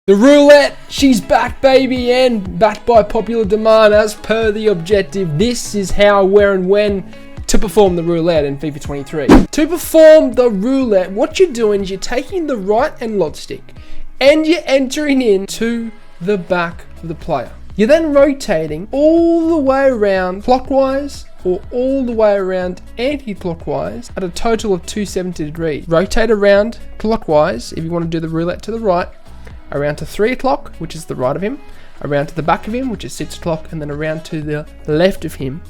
The roulette, she's back, baby, and backed by popular demand as per the objective. This is how, where, and when to perform the roulette in FIFA 23. To perform the roulette, what you're doing is you're taking the right analog stick and you're entering into the back of the player. You're then rotating all the way around clockwise or all the way around anti-clockwise at a total of 270 degrees. Rotate around clockwise if you want to do the roulette to the right, around to 3 o'clock, which is the right of him, around to the back of him, which is 6 o'clock, and then around to the left of him,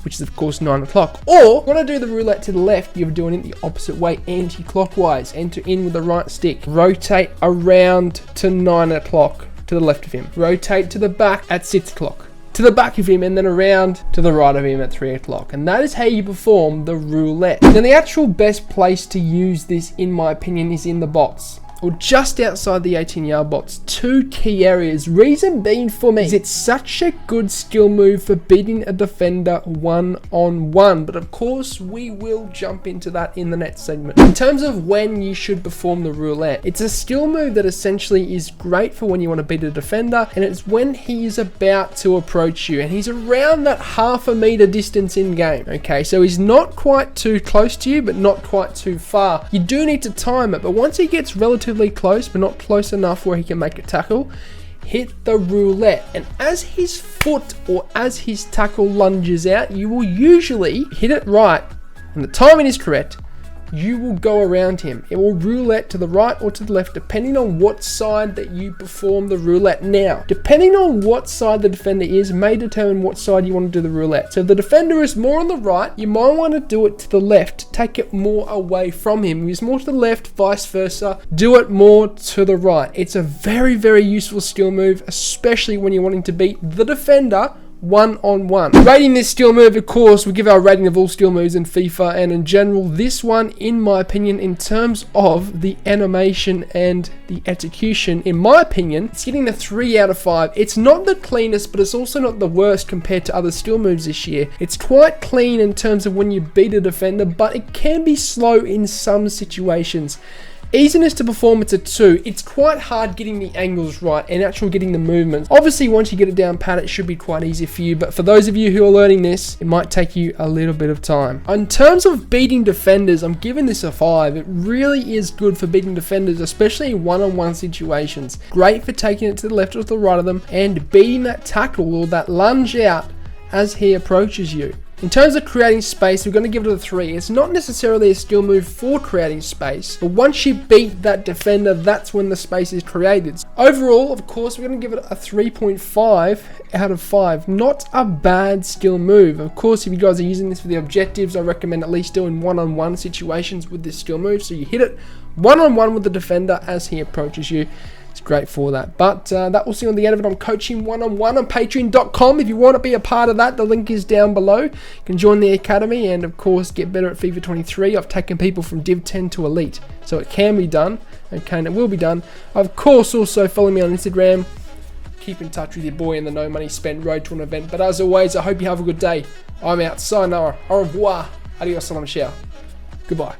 which is of course 9 o'clock. Or, when I do the roulette to the left, you're doing it the opposite way, anti-clockwise. Enter in with the right stick. Rotate around to 9 o'clock to the left of him. Rotate to the back at 6 o'clock. To the back of him, and then around to the right of him at 3 o'clock. And that is how you perform the roulette. Now, the actual best place to use this, in my opinion, is in the box, or just outside the 18-yard box. Two key areas. Reason being for me is it's such a good skill move for beating a defender one-on-one. But of course, we will jump into that in the next segment. In terms of when you should perform the roulette, it's a skill move that essentially is great for when you want to beat a defender, and it's when he is about to approach you, and he's around that half a meter distance in game. Okay, so he's not quite too close to you, but not quite too far. You do need to time it, but once he gets relatively close, but not close enough where he can make a tackle, hit the roulette, and as his foot or as his tackle lunges out, you will usually hit it right, and the timing is correct. You will go around him. It will roulette to the right or to the left, depending on what side that you perform the roulette. Now, depending on what side the defender is, may determine what side you want to do the roulette. So if the defender is more on the right, you might want to do it to the left. Take it more away from him. If he's more to the left, vice versa, do it more to the right. It's a very, very useful skill move, especially when you're wanting to beat the defender one-on-one. Rating this skill move, of course, we give our rating of all skill moves in FIFA, and in general, this one, in my opinion, in terms of the animation and the execution, in my opinion, it's getting a 3 out of 5. It's not the cleanest, but it's also not the worst compared to other skill moves this year. It's quite clean in terms of when you beat a defender, but it can be slow in some situations. Easiness to perform, it's a 2. It's quite hard getting the angles right and actually getting the movements. Obviously, once you get it down pat, it should be quite easy for you, but for those of you who are learning this, it might take you a little bit of time. In terms of beating defenders, I'm giving this a 5. It really is good for beating defenders, especially in one-on-one situations. Great for taking it to the left or to the right of them and beating that tackle or that lunge out as he approaches you. In terms of creating space, we're going to give it a 3. It's not necessarily a skill move for creating space, but once you beat that defender, that's when the space is created. Overall, of course, we're going to give it a 3.5 out of 5. Not a bad skill move. Of course, if you guys are using this for the objectives, I recommend at least doing one-on-one situations with this skill move. So you hit it one-on-one with the defender as he approaches you. It's great for that. But that will see on the end of it. I'm coaching one-on-one on patreon.com. If you want to be a part of that, the link is down below. You can join the academy and, of course, get better at FIFA 23. I've taken people from Div 10 to Elite, so it can be done. Okay, and it will be done. Of course, also follow me on Instagram. Keep in touch with your boy in the No Money Spent road to an event. But as always, I hope you have a good day. I'm out. Sayonara. Au revoir. Adios. Salam. Ciao. Goodbye.